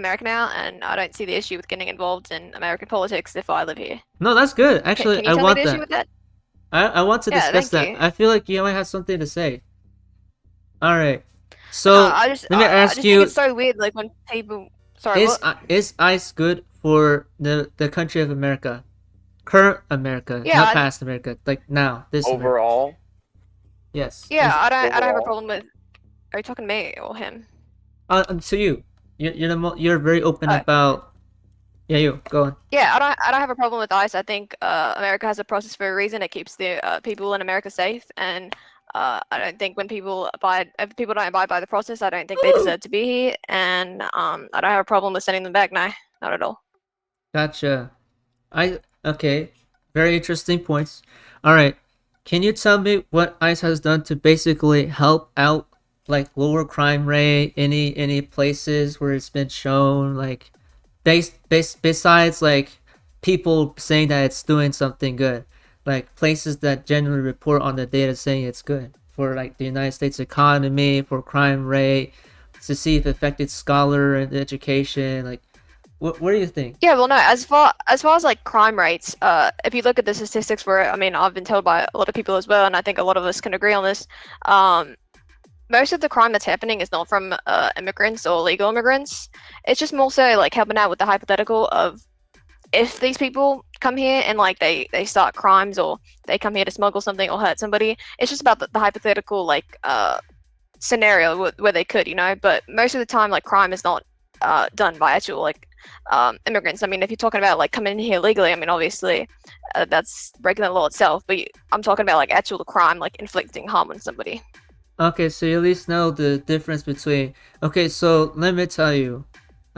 America now, and I don't see the issue with getting involved in American politics if I live here. No, that's good. Actually, Can you I tell me want the issue that. with that? I want to Yeah, discuss thank that. you. I feel like you might have something to say. All right. No, So let me I ask just think it's you: so weird. Like when people, sorry, what? Is ICE good for the country of America, current America, Yeah, not past America, like now, this America? Overall, Yes. yeah, I don't have a overall, problem with. Are you talking to me or him? To you, you're very open Oh, about. Yeah, you go on. yeah, I don't have a problem with ICE. I think America has a process for a reason. It keeps the people in America safe, and I don't think when people abide, if people don't abide by the process, I don't think they deserve to be here. And I don't have a problem with sending them back. No, not at all. Gotcha. Okay. Very interesting points. All right. Can you tell me what ICE has done to basically help out, like lower crime rate? Any places where it's been shown, like, besides like people saying that it's doing something good, like places that generally report on the data saying it's good for like the United States economy, for crime rate, to see if it affected scholar and education. Like, what do you think? Yeah, well, no. As far as like crime rates, if you look at the statistics, where I mean, I've been told by a lot of people as well, and I think a lot of us can agree on this. Um, Most of the crime that's happening is not from immigrants or legal immigrants. It's just more so like helping out with the hypothetical of if these people come here and like they start crimes or they come here to smuggle something or hurt somebody. It's just about the hypothetical like scenario where they could, you know. But most of the time, like crime is not done by actual like immigrants. I mean, if you're talking about like coming in here legally, I mean, obviously that's breaking the law itself. But I'm talking about like actual crime, like inflicting harm on somebody. Okay, so you at least know the difference between. Okay, so let me tell you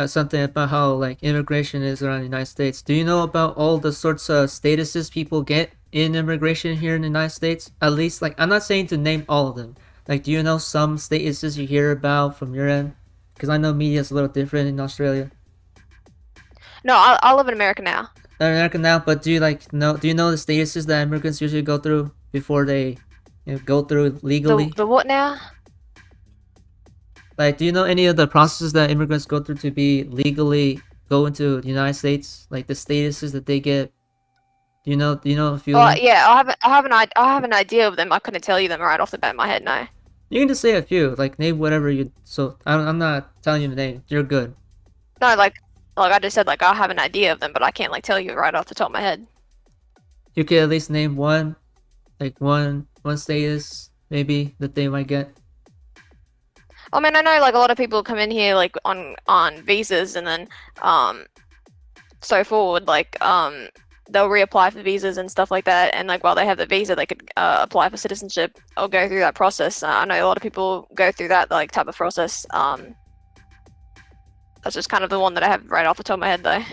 something about how like immigration is around the United States. Do you know about all the sorts of statuses people get in immigration here in the United States? At least, like, I'm not saying to name all of them. Like, do you know some statuses you hear about from your end? Because I know media is a little different in Australia, No, I live in America now. America now. But do you like know? Do you know the statuses that immigrants usually go through before they, go through legally? The what now? Like, do you know any of the processes that immigrants go through to be legally go into the United States? Like the statuses that they get. Do you know a few of Oh them? yeah, I have an idea of them. I couldn't tell you them right off the bat of my head. No, You can just say a few. Like name whatever you. So I'm not telling you the name. You're good. no, like I just said, like I have an idea of them, but I can't like tell you right off the top of my head. You could at least name one, like one status maybe that they might get. I mean, I know like a lot of people come in here like on visas and then um so forward like they'll reapply for visas and stuff like that, and like while they have the visa, they could apply for citizenship or go through that process. I know a lot of people go through that like type of process. That's just kind of the one that I have right off the top of my head though.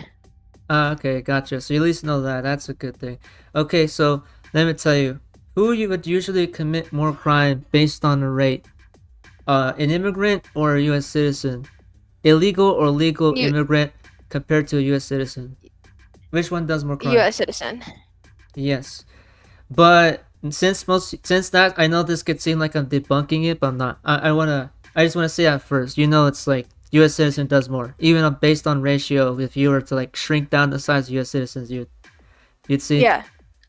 Okay, gotcha. So you at least know that. That's a good thing. Okay, so let me tell you, who you would usually commit more crime based on the rate? An immigrant or a U.S. citizen? Illegal or legal You immigrant compared to a U.S. citizen? Which one does more crime? U.S. citizen. Yes, but since that I know this could seem like I'm debunking it, but I'm not. I just wanna say that first. It's like U.S. citizen does more, even based on ratio. If you were to like shrink down the size of U.S. citizens, you'd see Yeah.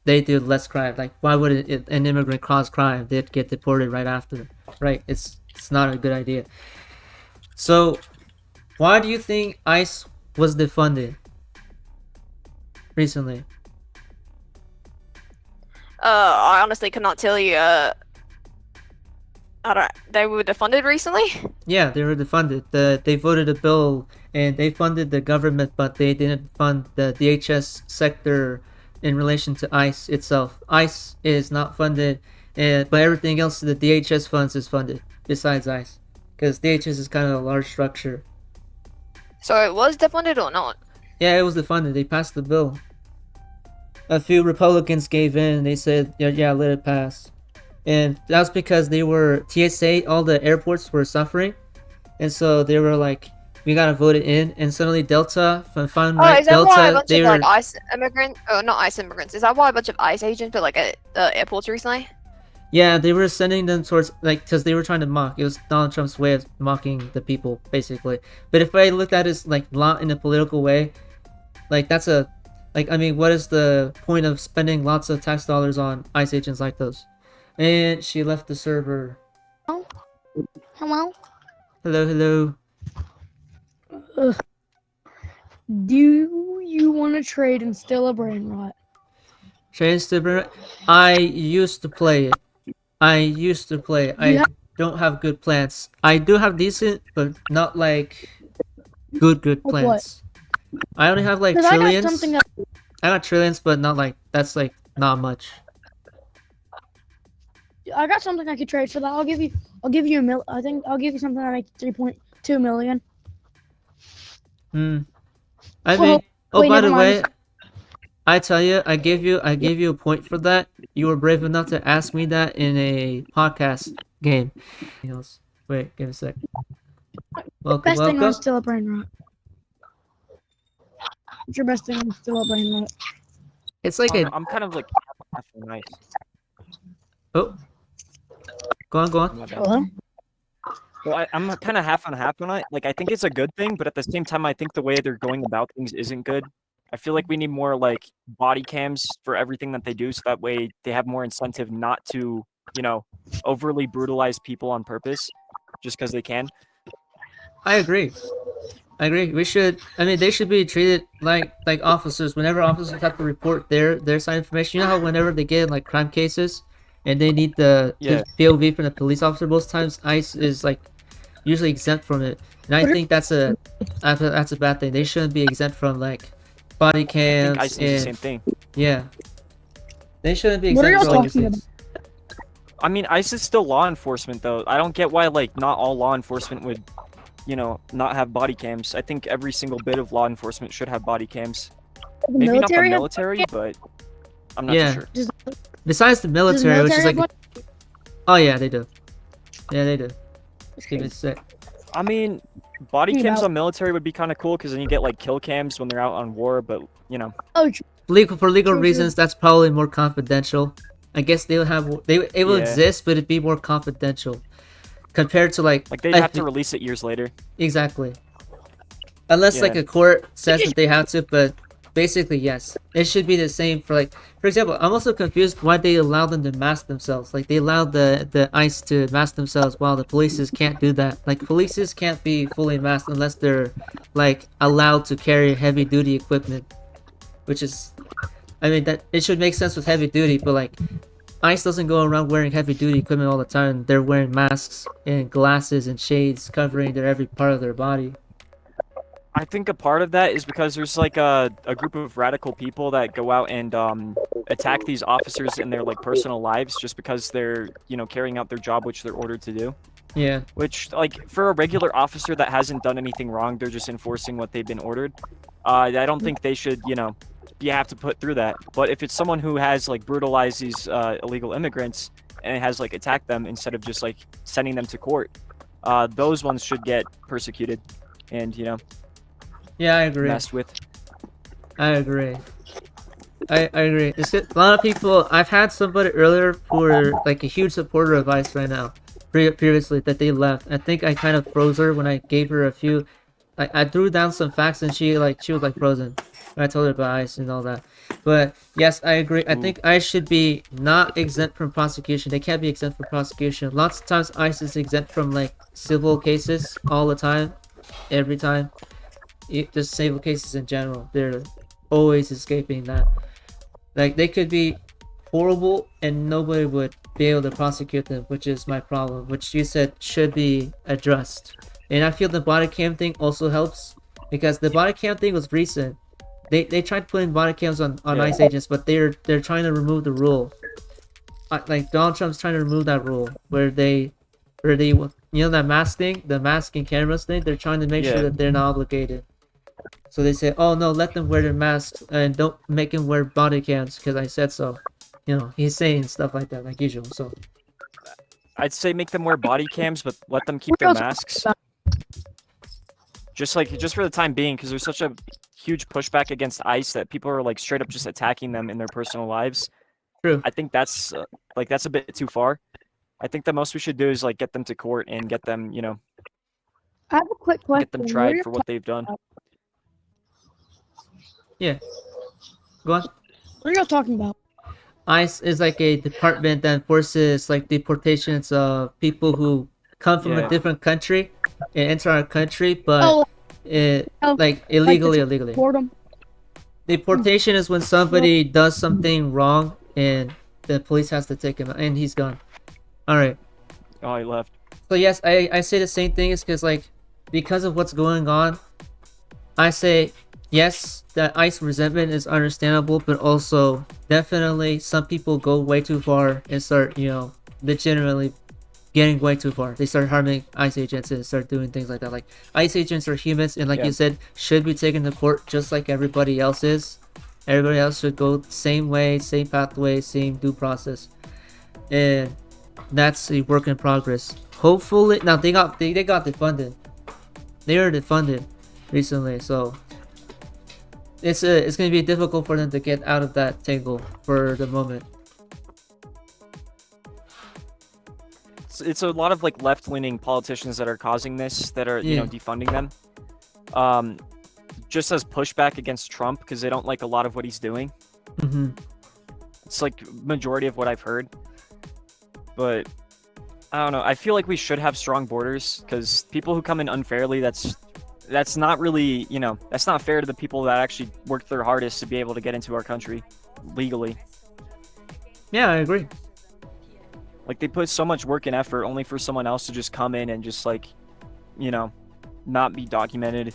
they do less crime. Like, why would an immigrant cause crime? They'd get deported right after, right? It's not a good idea. So, why do you think ICE was defunded recently? I honestly could not tell you. I don't. They were defunded recently. Yeah, they were defunded. They voted a bill and they funded the government, but they didn't fund the DHS sector in relation to ICE itself. ICE is not funded, but everything else the DHS funds is funded besides ICE, because DHS is kind of a large structure. So it was defunded or not? Yeah, it was defunded. They passed the bill. A few Republicans gave in. They said, yeah, yeah, let it pass. And that's because they were TSA. All the airports were suffering, and so they were like, "We gotta vote it in." And suddenly Delta, if I'm fine, Oh, right? is that why a Delta, bunch they of like were. ICE immigrants, or not ICE immigrants? Is that why a bunch of ICE agents put like at airports recently? Yeah, they were sending them towards like because they were trying to mock. It was Donald Trump's way of mocking the people, basically. But if I looked at it as like not in a political way, like that's a like I mean, what is the point of spending lots of tax dollars on ICE agents like those? And she left the server. Hello? Hello, hello. Ugh. Do you want to trade and steal a brain rot? Change to I used to play it. I used to play it. You I don't have good plans. I do have decent, but not like good like what? plans. I only have like Because I got trillions. something. I got trillions, but not like that's like not much. I got something I could trade for that. I'll give you a mil. I think I'll give you something that makes 3.2 million. Hmm. I mean, oh, wait, by never the mind. way, I tell you, I gave you a point for that. You were brave enough to ask me that in a podcast game. Wait, give me a sec. Welcome, Best thing welcome. on steal a brain rot. What's your best thing on steal a brain rot? It's like a I'm kind of like nice. oh. Go on, go on. My bad. Hello? Well, I'm kind of half on half on it. Like, I think it's a good thing, but at the same time, I think the way they're going about things isn't good. I feel like we need more like body cams for everything that they do, so that way they have more incentive not to, overly brutalize people on purpose, just because they can. I agree. We should. I mean, they should be treated like officers. Whenever officers have to report their side information, you know how whenever they get like crime cases, and they need the POV from the police officer, most times ICE is like usually exempt from it, and I think that's a bad thing. They shouldn't be exempt from like body I think cams ICE does the same thing. yeah. They shouldn't be What are exempt y'all from all these talking things. I mean, ICE is still law enforcement, though. I don't get why, like, not all law enforcement would, not have body cams. I think every single bit of law enforcement should have body cams. The Maybe not the military has military, but I'm not Yeah. too sure. Besides the Does military, which is military like, have oh yeah, they do. Yeah, they do. Give it a sec. I mean, body Think cams about- on military would be kind of cool because then you get like kill cams when they're out on war. But Oh, For legal True, reasons, that's probably more confidential. I guess it will Yeah. exist, but it'd be more confidential compared to like they'd have to release it years later. exactly. Unless like Yeah. a court says that they have to, but basically yes, it should be the same for like, for example, I'm also confused why they allow them to mask themselves. Like they allow the ICE to mask themselves while the polices can't do that. Like polices can't be fully masked unless they're like allowed to carry heavy duty equipment, which is, I mean that it should make sense with heavy duty, but like ICE doesn't go around wearing heavy duty equipment all the time. They're wearing masks and glasses and shades covering their every part of their body. I think a part of that is because there's like a group of radical people that go out and attack these officers in their like personal lives just because they're carrying out their job, which they're ordered to do. Yeah. Which, like, for a regular officer that hasn't done anything wrong, they're just enforcing what they've been ordered. I don't think they should, you have to put through that. But if it's someone who has like brutalized these illegal immigrants and has like attacked them instead of just like sending them to court, those ones should get persecuted and Yeah, I agree. messed with. I agree. I agree. A lot of people. I've had somebody earlier who are like a huge supporter of ICE right now. Previously, that they left. I think I kind of froze her when I gave her a few. I threw down some facts and she was like frozen. I told her about ICE and all that. But yes, I agree. I think ICE should be not exempt from prosecution. They can't be exempt from prosecution. Lots of times ICE is exempt from like civil cases all the time, every time. Just civil cases in general. They're always escaping that. Like they could be horrible and nobody would be able to prosecute them, which is my problem, which you said should be addressed. And I feel the body cam thing also helps because the body cam thing was recent. They tried putting body cams on ICE agents, but they're trying to remove the rule. Like Donald Trump's trying to remove that rule where they that mask thing, the mask and cameras thing. They're trying to make sure that they're not obligated. So they say, oh no, let them wear their masks and don't make them wear body cams because I said so. He's saying stuff like that, like usual. So I'd say make them wear body cams, but let them keep their masks. Just for the time being, because there's such a huge pushback against ICE that people are like straight up just attacking them in their personal lives. True. I think that's that's a bit too far. I think the most we should do is like get them to court and get them, I have a quick question. get them What are tried your for what they've done. Yeah. Go on. What are y'all talking about? ICE is like a department that enforces like deportations of people who come from a Yeah. different country and enter our country, but Oh, it oh, like like illegally. boredom. Deportation is when somebody does something wrong and the police has to take him out, and he's gone. All right. Oh, he left. So yes, I say the same thing is because of what's going on, I say yes, that ICE resentment is understandable, but also definitely some people go way too far and start, legitimately getting way too far. They start harming ICE agents and start doing things like that. Like ICE agents are humans, and like Yeah. you said, should be taken to court just like everybody else is. Everybody else should go the same way, same pathway, same due process, and that's a work in progress. Hopefully, now they got defunded. They were defunded recently, so it's gonna be difficult for them to get out of that tangle for the moment. It's a lot of like left-leaning politicians that are causing this, that are Yeah. defunding them. Just as pushback against Trump because they don't like a lot of what he's doing. Hmm. It's like majority of what I've heard. But I don't know. I feel like we should have strong borders because people who come in unfairly, that's not really, that's not fair to the people that actually worked their hardest to be able to get into our country legally. Yeah, I agree. Like they put so much work and effort only for someone else to just come in and just like, not be documented.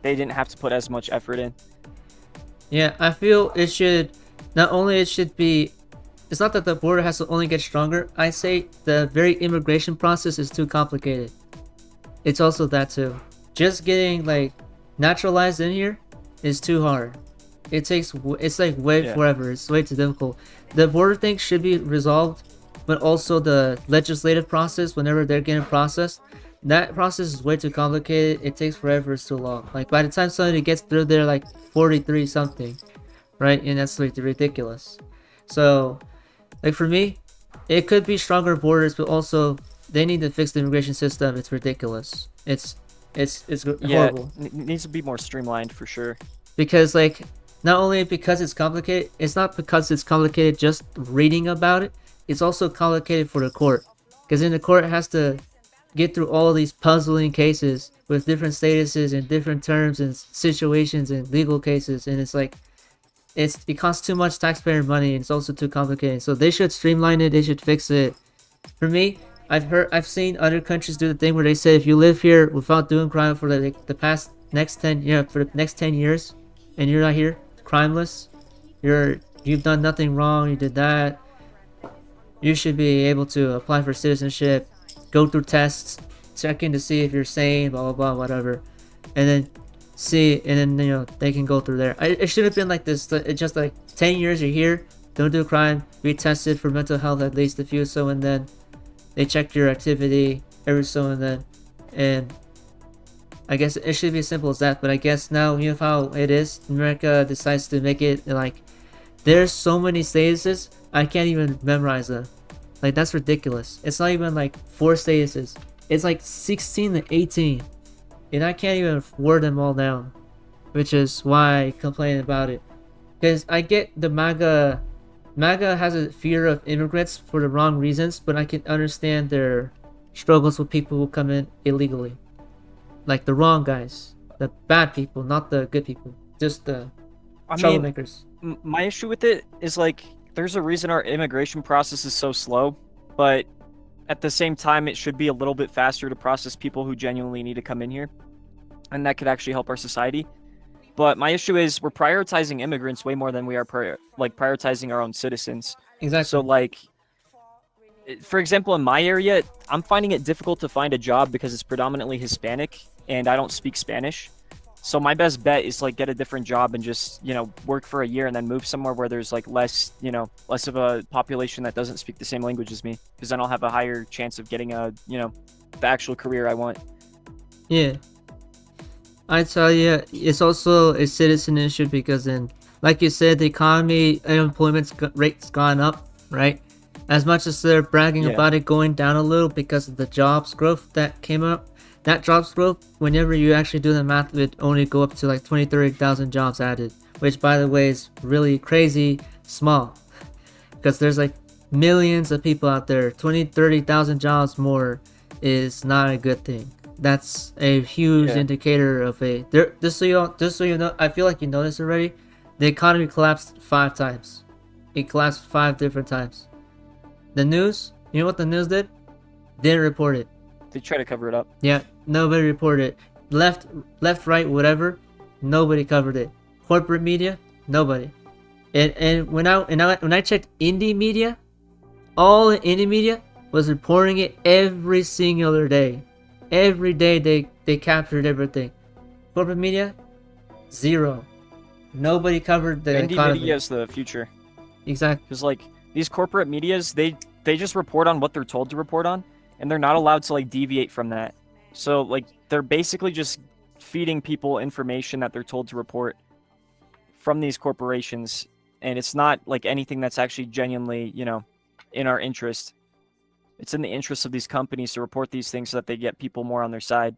They didn't have to put as much effort in. Yeah, I feel it should not only it should be. It's not that the border has to only get stronger. I say the very immigration process is too complicated. It's also that too. Just getting like naturalized in here is too hard. It's like way Yeah. forever. It's way too difficult. The border thing should be resolved, but also the legislative process whenever they're getting processed. That process is way too complicated. It takes forever. It's too long. Like by the time somebody gets through, they're like 43 something, right? And that's like ridiculous. So, like for me, it could be stronger borders, but also they need to fix the immigration system. It's ridiculous. It's Yeah, horrible. it needs to be more streamlined for sure. Because like not only because it's complicated, it's not because it's complicated just reading about it. It's also complicated for the court, because in the court it has to get through all these puzzling cases with different statuses and different terms and situations and legal cases, and it's like it costs too much taxpayer money, and it's also too complicated. So they should streamline it. They should fix it. For me, I've seen other countries do the thing where they say if you live here without doing crime for the past next 10 for the next 10 years, and you're not here crimeless, you've done nothing wrong. You did that. You should be able to apply for citizenship, go through tests, checking to see if you're sane, blah blah blah, whatever, and then they can go through there. It should have been like this. It's just like 10 years you're here, don't do a crime, be tested for mental health at least a few, so and then they check your activity every so and then, and I guess it should be as simple as that. But I guess now you know how it is. America decides to make it like there's so many statuses I can't even memorize them. Like that's ridiculous. It's not even like 4 statuses. It's like 16 to 18, and I can't even word them all down, which is why I complain about it. Because I get the MAGA has a fear of immigrants for the wrong reasons, but I can understand their struggles with people who come in illegally. Like the wrong guys, the bad people, not the good people, just the troublemakers. My issue with it is like there's a reason our immigration process is so slow, but at the same time it should be a little bit faster to process people who genuinely need to come in here, and that could actually help our society. But my issue is we're prioritizing immigrants way more than we are prioritizing our own citizens. Exactly. So like, for example, in my area, I'm finding it difficult to find a job because it's predominantly Hispanic and I don't speak Spanish. So my best bet is like get a different job and just, work for a year and then move somewhere where there's like less of a population that doesn't speak the same language as me, because then I'll have a higher chance of getting the actual career I want. Yeah. I tell you, it's also a citizen issue because then like you said, the economy, unemployment rate's gone up, right? As much as they're bragging Yeah. about it going down a little because of the jobs growth that came up, that jobs growth, whenever you actually do the math, would only go up to like 20,000-30,000 jobs added, which by the way is really crazy small, because there's like millions of people out there. 20,000-30,000 jobs more is not a good thing. That's a huge Yeah. indicator of a just so you know, I feel like you know this already. The economy collapsed 5 times. It collapsed 5 different times. The news, you know what the news did? Didn't report it. They try to cover it up. Yeah, nobody reported it. Left, right, whatever, nobody covered it. Corporate media, nobody. And when I checked indie media, all the indie media was reporting it every singular day. Every day they captured everything. Corporate media, zero. Nobody covered the Indie economy. media is the future. Exactly. Because like these corporate medias, they just report on what they're told to report on, and they're not allowed to like deviate from that. So like they're basically just feeding people information that they're told to report from these corporations, and it's not like anything that's actually genuinely, in our interest. It's in the interest of these companies to report these things so that they get people more on their side.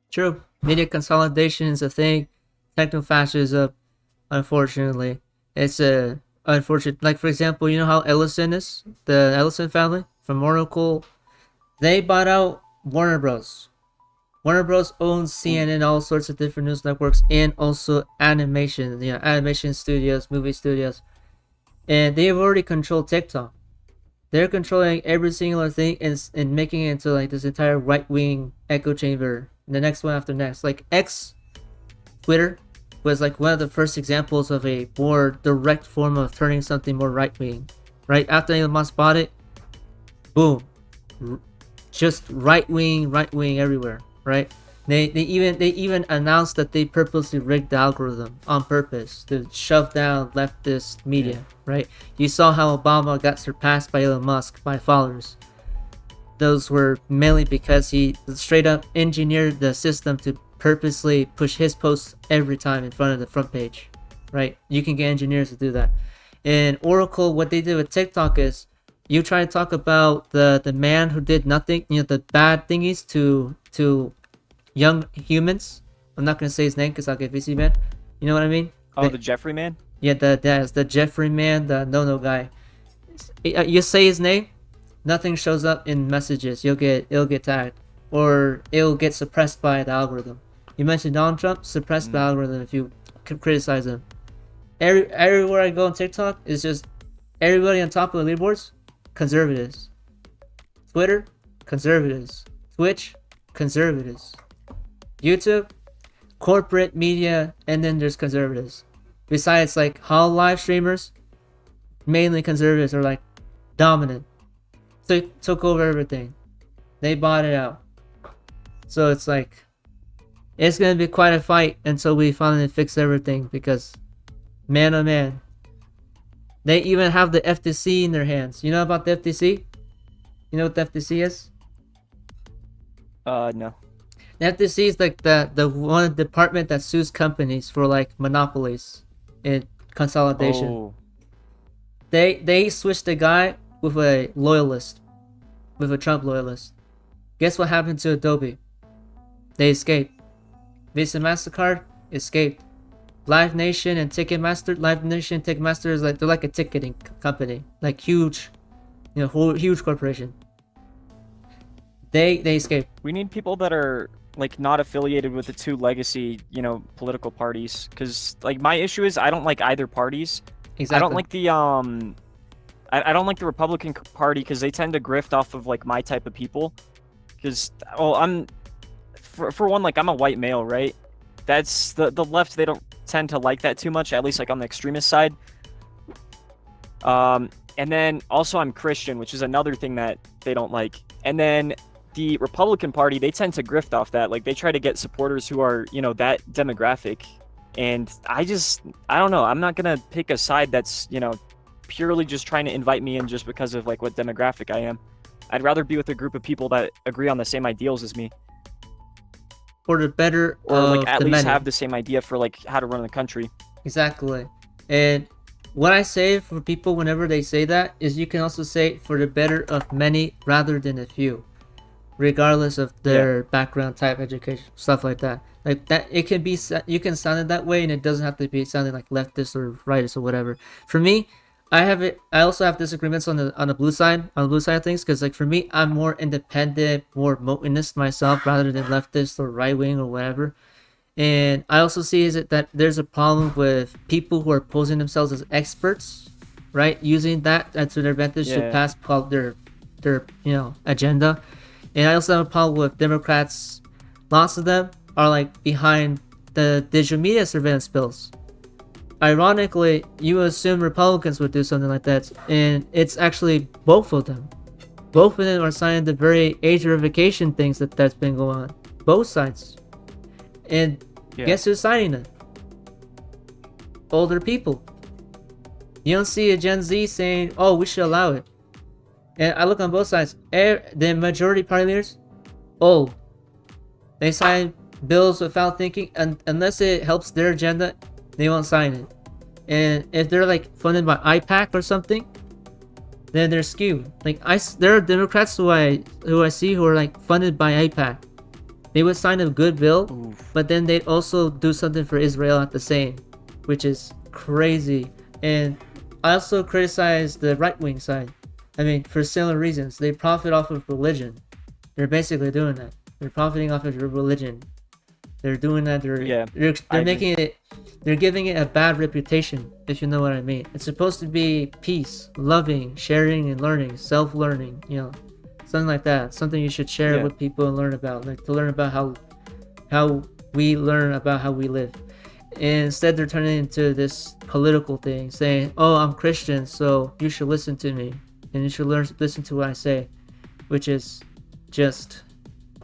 True. Media consolidation is a thing. Techno-fascism, unfortunately. It's a unfortunate. Like, for example, you know how Ellison is? The Ellison family from Oracle. They bought out Warner Bros. Warner Bros. Owns CNN, all sorts of different news networks, and also animation. Animation studios, movie studios. And they've already controlled TikTok. They're controlling every single thing and making it into like this entire right-wing echo chamber. The next one after next. Like X, Twitter, was like one of the first examples of a more direct form of turning something more right-wing. Right after Elon Musk bought it, boom, just right-wing everywhere. Right? They even announced that they purposely rigged the algorithm on purpose to shove down leftist media, right? You saw how Obama got surpassed by Elon Musk by followers. Those were mainly because he straight up engineered the system to purposely push his posts every time in front of the front page, right? You can get engineers to do that. And Oracle, what they did with TikTok is, you try to talk about the man who did nothing, the bad thingies to young humans. I'm not gonna say his name because I'll get VC man. You know what I mean? Oh, the Jeffrey man? Yeah, the Jeffrey man, the no guy. You say his name, nothing shows up in messages. It'll get tagged, or it'll get suppressed by the algorithm. You mentioned Donald Trump, suppressed the algorithm if you criticize him. Everywhere I go on TikTok, it's just everybody on top of the leaderboards, conservatives. Twitter, conservatives. Twitch, conservatives. YouTube, corporate media, and then there's conservatives. Besides, like, how live streamers, mainly conservatives are like dominant. So they took over everything. They bought it out. So it's like, it's gonna be quite a fight until we finally fix everything, because man oh man, they even have the FTC in their hands. You know about the FTC? You know what the FTC is? No. The FTC is like the one department that sues companies for like monopolies and consolidation. Oh. They switched the guy with a loyalist, with a Trump loyalist. Guess what happened to Adobe? They escaped. Visa, MasterCard escaped. Live Nation and Ticketmaster is like, they're like a ticketing company, like huge, huge corporation. They escaped. We need people that are like not affiliated with the two legacy, political parties. Because like my issue is I don't like either parties. Exactly. I don't like the I don't like the Republican Party because they tend to grift off of like my type of people. Because I'm for one, like I'm a white male, right? That's the left. They don't tend to like that too much. At least like on the extremist side. And then also I'm Christian, which is another thing that they don't like. And then the Republican Party, they tend to grift off that. Like they try to get supporters who are, that demographic. And I don't know. I'm not going to pick a side that's, purely just trying to invite me in just because of like what demographic I am. I'd rather be with a group of people that agree on the same ideals as me. For the better or like at the least many. have the same idea for like how to run the country. Exactly. And what I say for people whenever they say that is you can also say for the better of many rather than a few, regardless of their background type, education, stuff like that. Like that, it can be you can sound it that way, and it doesn't have to be sounding like leftist or rightist or whatever. For me, I have it. I also have disagreements on the blue side of things because like for me, I'm more independent, more motinist myself rather than leftist or right wing or whatever. And I also see is it that there's a problem with people who are posing themselves as experts, right? Using that to their advantage to Yeah. pass their agenda. And I also have a problem with Democrats. Lots of them are like behind the digital media surveillance bills. Ironically, you assume Republicans would do something like that, and it's actually both of them. Both of them are signing the very age verification things that's been going on. Both sides. And Yeah. guess who's signing it? Older people. You don't see a Gen Z saying, "Oh, we should allow it." And I look on both sides. The majority party leaders, old. They sign bills without thinking, and unless it helps their agenda, they won't sign it. And if they're like funded by IPAC or something, then they're skewed. Like there are Democrats who I see who are like funded by IPAC. They would sign a good bill, Oof. but then they'd also do something for Israel at the same, which is crazy. And I also criticize the right-wing side. I mean, for similar reasons. They profit off of religion. They're basically doing that. They're profiting off of your religion. They're doing that. Yeah, They're I agree. making it. They're giving it a bad reputation, if you know what I mean. It's supposed to be peace, loving, sharing, and learning, self-learning. Something like that. Something you should share Yeah. with people and learn about, like to learn about how we learn about how we live. And instead, they're turning into this political thing, saying, "Oh, I'm Christian, so you should listen to me, and you should listen to what I say," which is just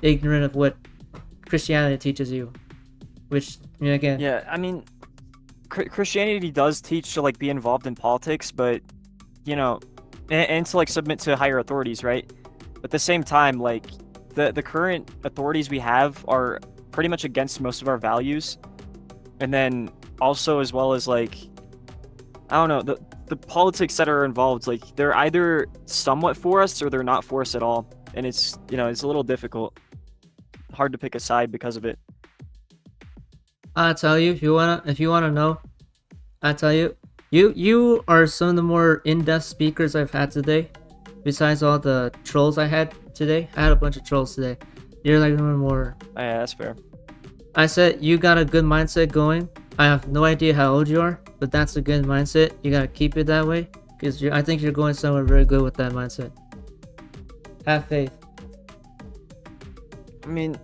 ignorant of what Christianity teaches you. Which, again, Yeah, I mean, Christianity does teach to like be involved in politics, but and to like submit to higher authorities, right? But at the same time, like the current authorities we have are pretty much against most of our values, and then also as well as like I don't know the politics that are involved, like they're either somewhat for us or they're not for us at all, and it's it's a little difficult, hard to pick a side because of it. I'll tell you if you wanna know. I'll tell you. You are some of the more in-depth speakers I've had today. Besides all the trolls I had today, I had a bunch of trolls today. You're like one more. Yeah, that's fair. I said you got a good mindset going. I have no idea how old you are, but that's a good mindset. You gotta keep it that way, because I think you're going somewhere very good with that mindset. Have faith. I mean,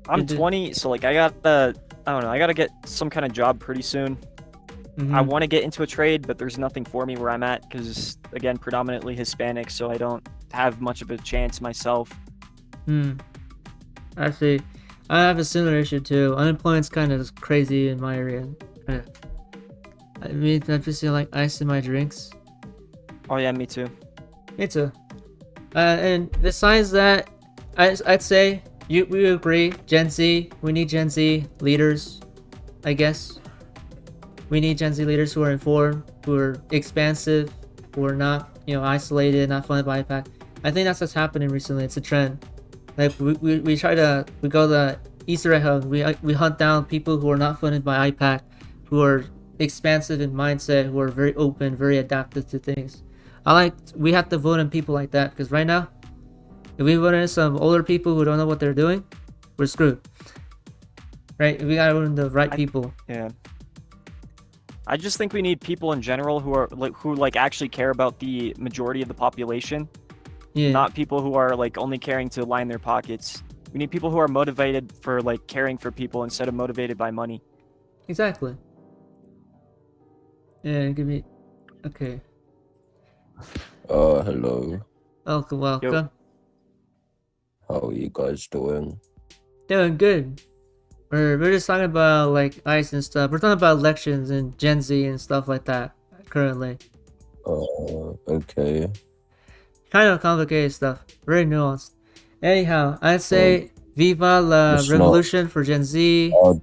I'm You did- 20, so like I don't know, I gotta get some kind of job pretty soon. Mhm. I want to get into a trade, but there's nothing for me where I'm at because, again, predominantly Hispanic, so I don't have much of a chance myself. I see. I have a similar issue too. Unemployment's kind of crazy in my area. I mean, I just feel like ice in my drinks. Oh yeah, me too. Me too. And besides that, I'd say we agree. Gen Z, we need Gen Z leaders, I guess. We need Gen Z leaders who are informed, who are expansive, who are not, isolated, not funded by IPAC. I think that's what's happening recently. It's a trend. Like we go the Easter egg hunt. We hunt down people who are not funded by IPAC, who are expansive in mindset, who are very open, very adaptive to things. We have to vote on people like that, because right now, if we vote in some older people who don't know what they're doing, we're screwed. Right? We gotta vote in the right people. Yeah. I just think we need people in general who actually care about the majority of the population, Yeah. not people who are like only caring to line their pockets. We need people who are motivated for like caring for people instead of motivated by money. Exactly. Yeah, give me. Okay. Hello. Welcome. How are you guys doing? Doing good. We're just talking about like ICE and stuff. We're talking about elections and Gen Z and stuff like that currently. Okay. Kind of complicated stuff. Very nuanced. Anyhow, I'd say Viva la It's Revolution for Gen Z. Hard.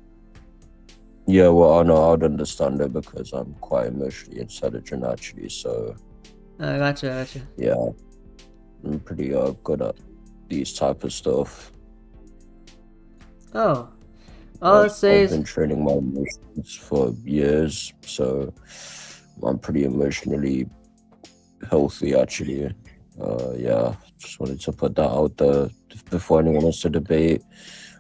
Yeah, well, I know I'd understand it because I'm quite emotionally intelligent actually. So Gotcha. yeah, I'm pretty good at these type of stuff. Oh, all I've, I'd say I've is been training my emotions for years, so I'm pretty emotionally healthy actually. Yeah, just wanted to put that out there before anyone wants to debate.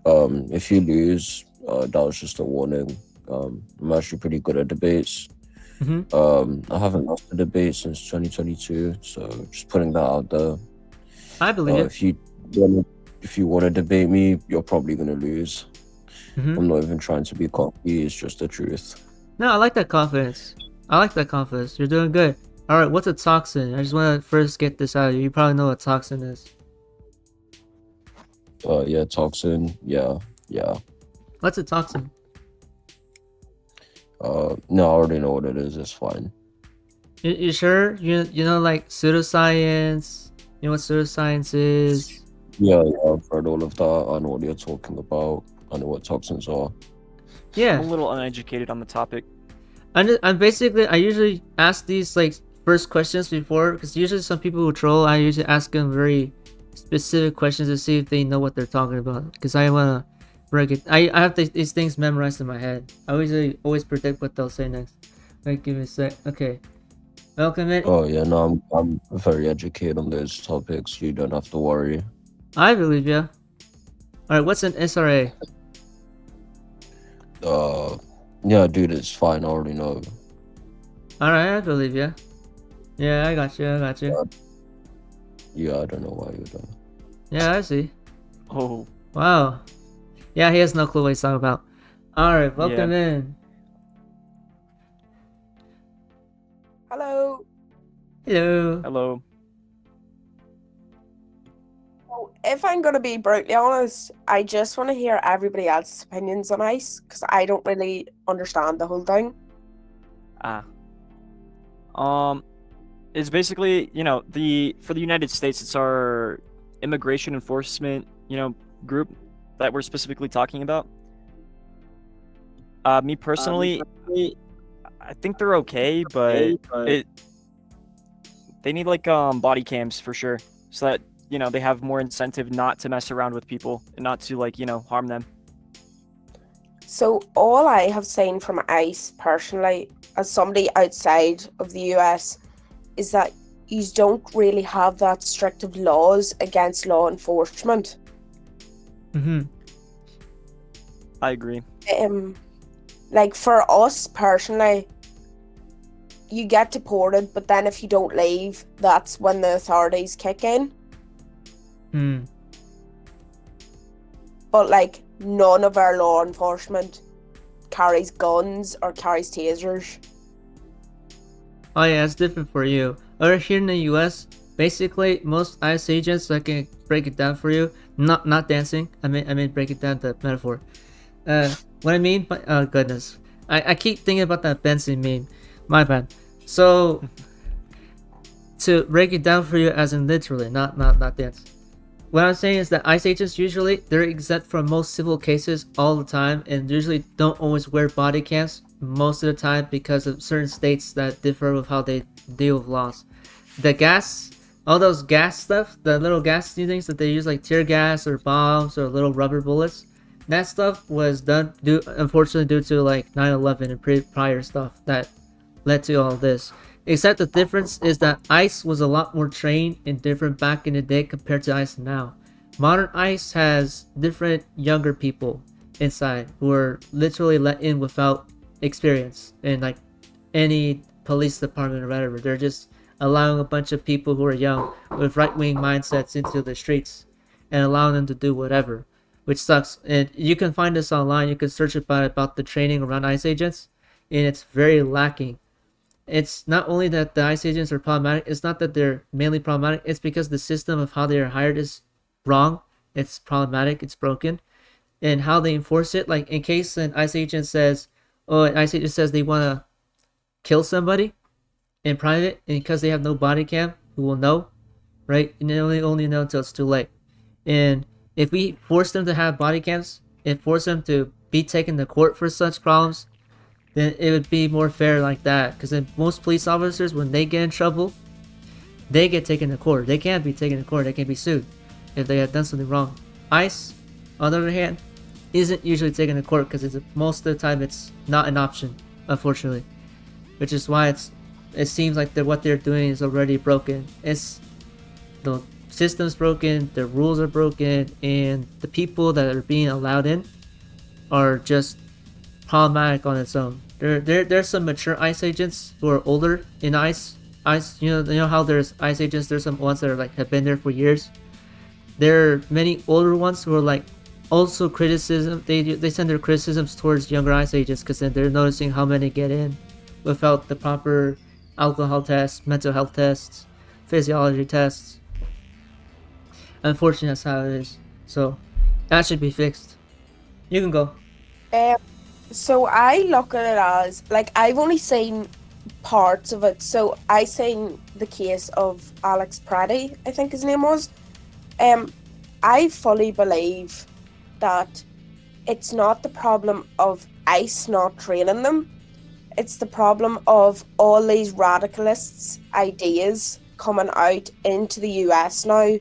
If you lose, that was just a warning. I'm actually pretty good at debates. hmm I haven't lost a debate since 2022, so just putting that out there. I believe you. If wanna, if you want to debate me, you're probably gonna lose. hmm I'm not even trying to be cocky. It's just the truth. No, I like that confidence. You're doing good. All right, what's a toxin? I just want to first get this out of you. You probably know what toxin is. Yeah, toxin. Yeah. What's a toxin? No, I already know what it is. It's fine. You sure? You know like pseudoscience? You know what pseudoscience is? Yeah, I've heard all of that. I know what you're talking about. I know what toxins are. I'm Yeah. a little uneducated on the topic. I usually ask these like first questions before, because usually some people who troll, I usually ask them very specific questions to see if they know what they're talking about, because I wanna break it. I have these things memorized in my head. I always predict what they'll say next. Wait, give me a sec. Okay. Welcome in. Oh yeah, no, I'm very educated on those topics. You don't have to worry. I believe ya. All right. What's an SRA? Uh, yeah, dude, it's fine. I already know. All right, I believe ya. Yeah, I got you. Yeah, I don't know why you don't. Yeah, I see. Oh, Wow. Yeah, he has no clue what he's talking about. Alright, welcome yeah. in. Hello. Hello. Hello. So if I'm going to be brutally honest, I just want to hear everybody else's opinions on ice because I don't really understand the whole thing. Ah. It's basically, for the United States, it's our immigration enforcement, group that we're specifically talking about. Me personally, I think they're okay, but they need like body cams for sure, so that they have more incentive not to mess around with people and not to harm them. So all I have seen from ice personally, as somebody outside of the US, is that you don't really have that strict of laws against law enforcement. Mm-hmm. I agree. Like for us personally, you get deported, but then if you don't leave, that's when the authorities kick in. But like none of our law enforcement carries guns or carries tasers. Oh yeah, it's different for you. Over here in the US, basically most ICE agents, I can break it down for you. Not dancing. I mean break it down the metaphor. What I mean by oh goodness. I keep thinking about that Benson meme. My bad. So to break it down for you as in literally, not dance. What I'm saying is that ICE agents usually they're exempt from most civil cases all the time and usually don't always wear body cams most of the time because of certain states that differ with how they deal with laws. The gas, all those gas stuff, the little gas things that they use like tear gas or bombs or little rubber bullets, that stuff was done unfortunately due to like 9/11 and prior stuff that led to all this. Except the difference is that ICE was a lot more trained and different back in the day compared to ICE now. Modern ICE has different younger people inside who are literally let in without experience in like any police department or whatever. They're just allowing a bunch of people who are young with right-wing mindsets into the streets and allowing them to do whatever, which sucks. And you can find this online. You can search about the training around ICE agents, and it's very lacking. It's not only that the ICE agents are problematic, it's not that they're mainly problematic, it's because the system of how they are hired is wrong, it's problematic, it's broken, and how they enforce it. Like in case an ICE agent says, an ICE agent says they want to kill somebody in private, and because they have no body cam, who will know, right? And they only know until it's too late. And if we force them to have body cams and force them to be taken to court for such problems, then it would be more fair like that. Because then most police officers, when they get in trouble, they get taken to court. They can't be taken to court. They can be sued if they have done something wrong. ICE, on the other hand, isn't usually taken to court because most of the time it's not an option, unfortunately. Which is why it seems like what they're doing is already broken. It's the system's broken, the rules are broken, and the people that are being allowed in are just problematic on its own. There's some mature ICE agents who are older in ICE. You know how there's ICE agents. There's some ones that are have been there for years. There are many older ones who are also criticism. They send their criticisms towards younger ICE agents because then they're noticing how many get in without the proper alcohol tests, mental health tests, physiology tests. Unfortunately, that's how it is. So that should be fixed. You can go. So I look at it as I've only seen parts of it. So I seen the case of Alex Pratty, I think his name was. I fully believe that it's not the problem of ICE not training them. It's the problem of all these radicalists' ideas coming out into the US now.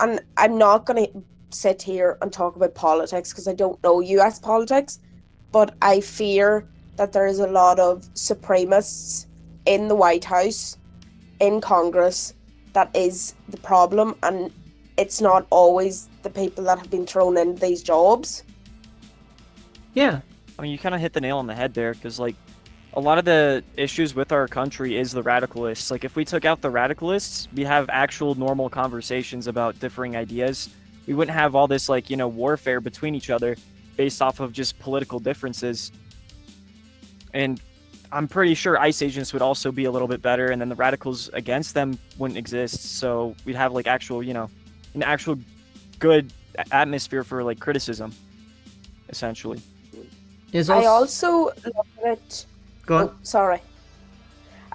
And I'm not going to sit here and talk about politics because I don't know US politics, but I fear that there is a lot of supremacists in the White House, in Congress, that is the problem, and it's not always the people that have been thrown into these jobs. Yeah. I mean, you kind of hit the nail on the head there, because a lot of the issues with our country is the radicalists. If we took out the radicalists, we have actual normal conversations about differing ideas. We wouldn't have all this warfare between each other based off of just political differences. And I'm pretty sure ICE agents would also be a little bit better, and then the radicals against them wouldn't exist. So we'd have actual, an actual good atmosphere for criticism, essentially. I also look at it. Go on. Oh, sorry.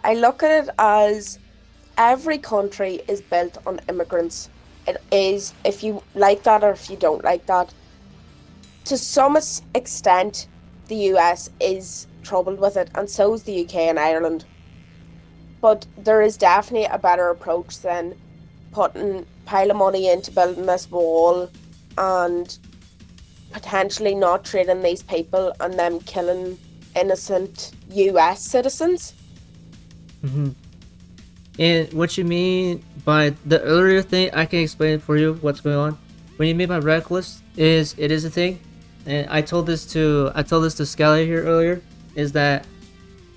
I look at it as every country is built on immigrants. It is, if you like that or if you don't like that. To some extent, the US is troubled with it, and so is the UK and Ireland. But there is definitely a better approach than putting pile of money into building this wall and potentially not training these people and them killing innocent US citizens. Mm-hmm. And what you mean by the earlier thing, I can explain for you what's going on. What you mean by reckless is it is a thing, and I told this to Skelly here earlier, is that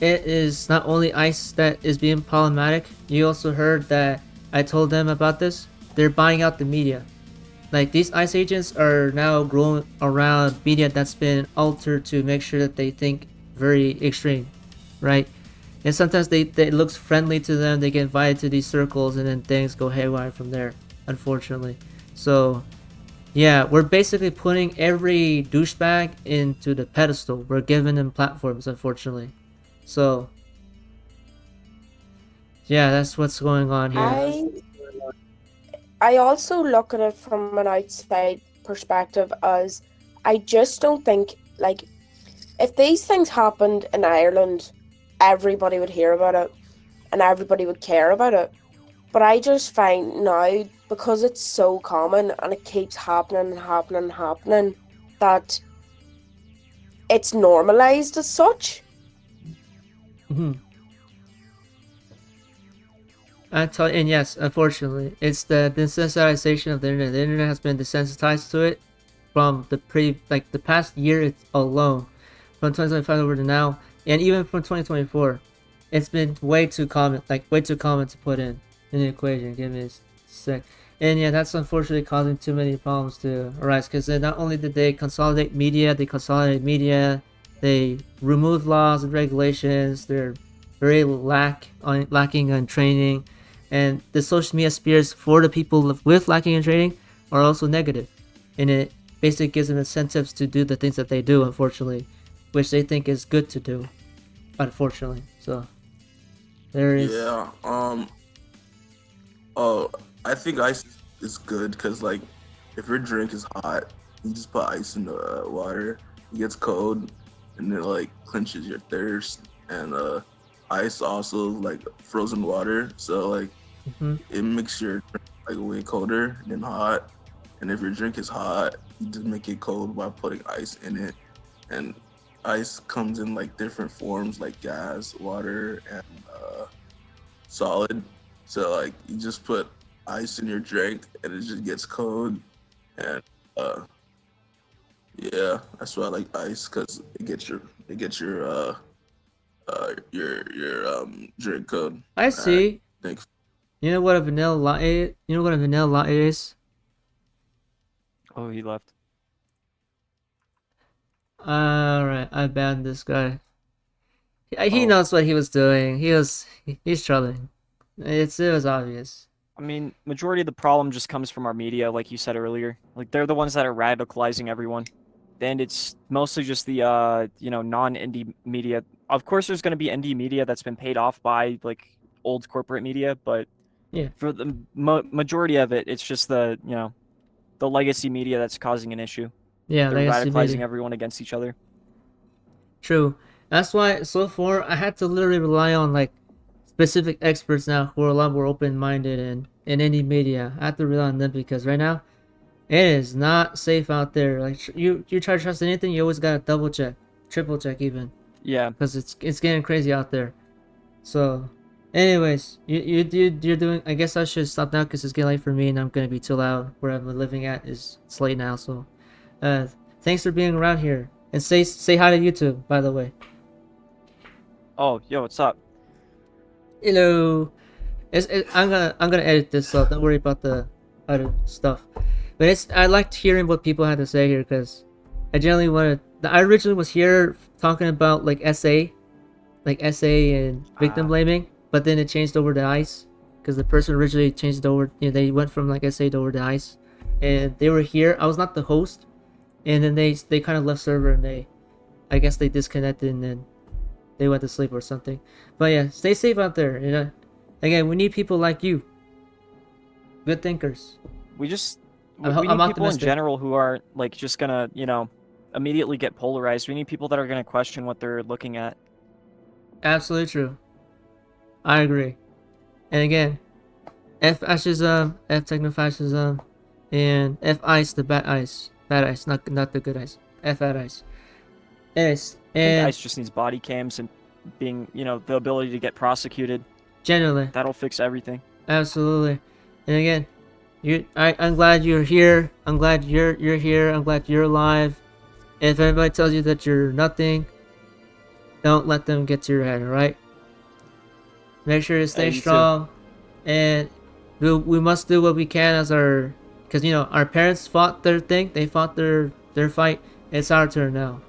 it is not only ICE that is being problematic. You also heard that I told them about this. They're buying out the media. These ICE agents are now growing around media that's been altered to make sure that they think very extreme, right? And sometimes it looks friendly to them. They get invited to these circles, and then things go haywire from there, unfortunately. So, yeah, we're basically putting every douchebag into the pedestal. We're giving them platforms, unfortunately. So, yeah, that's what's going on here. I also look at it from an outside perspective as I just don't think, if these things happened in Ireland, everybody would hear about it and everybody would care about it. But I just find now, because it's so common and it keeps happening and happening and happening, that it's normalized as such. Mm-hmm. And yes, unfortunately, it's the desensitization of the internet. The internet has been desensitized to it from the past year alone, from 2025 over to now, and even from 2024. It's been way too common to put in the equation. Give me a sec. And yeah, that's unfortunately causing too many problems to arise, because not only did they consolidate media, they removed laws and regulations. They're very lacking on training. And the social media spheres for the people with lacking in training are also negative. And it basically gives them incentives to do the things that they do, unfortunately, which they think is good to do, unfortunately. So, there is... Yeah, I think ice is good because, if your drink is hot, you just put ice in the water, it gets cold, and and it like quenches your thirst. And ice also like frozen water, so like Hmm. it makes your drink like way colder than hot. And if your drink is hot, you just make it cold by putting ice in it. And ice comes in like different forms, like gas, water, and solid. So like you just put ice in your drink, and it just gets cold. And yeah, that's why I like ice, because it gets your drink cold. I see. Thanks. You know what a vanilla latte? You know what a vanilla latte is? Oh, he left. Alright, I banned this guy. He Oh. knows what he was doing. He's trolling. It was obvious. I mean, majority of the problem just comes from our media, like you said earlier. Like they're the ones that are radicalizing everyone, and it's mostly just the non-indie media. Of course, there's going to be indie media that's been paid off by like old corporate media, but Yeah. for the majority of it, it's just the the legacy media that's causing an issue. Yeah, They're legacy radicalizing media. everyone against each other. True. That's why so far I had to literally rely on like specific experts now who are a lot more open-minded and in indie media. I have to rely on them because right now it is not safe out there. Like you try to trust anything, you always gotta double check, triple check even, Yeah. because it's getting crazy out there. So, anyways, you're doing. I guess I should stop now because it's getting late for me and I'm gonna be too loud. Where I'm living at it's late now. So, thanks for being around here and say hi to YouTube, by the way. Oh, yo, what's up? Hello. I'm gonna edit this, so don't worry about the other stuff. But I liked hearing what people had to say here because I generally wanted. I originally was here talking about like SA and victim blaming, but then it changed over to ICE because the person originally changed it over. You know, they went from like SA to over to ICE, and they were here. I was not the host, and then they kind of left server and I guess they disconnected and then they went to sleep or something. But yeah, stay safe out there. You know, again, we need people like you, good thinkers. We just I'm we need people in optimistic. general who are like just gonna immediately get polarized. We need people that are gonna question what they're looking at. Absolutely true. I agree. And again, F fascism, F technofascism, and F ice, the bad ice, not the good ice. F bad ice. Yes, I think and ICE just needs body cams and being, the ability to get prosecuted. generally, That'll fix everything. absolutely. And again, I'm glad you're here. I'm glad you're here. I'm glad you're alive. If anybody tells you that you're nothing, don't let them get to your head. All right. Make sure you stay you too. strong, and we must do what we can as because our parents fought their thing. They fought their fight. It's our turn now.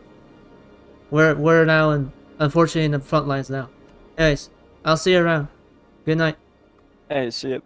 We're now unfortunately in the front lines now. Anyways, I'll see you around. Good night. Hey, see ya.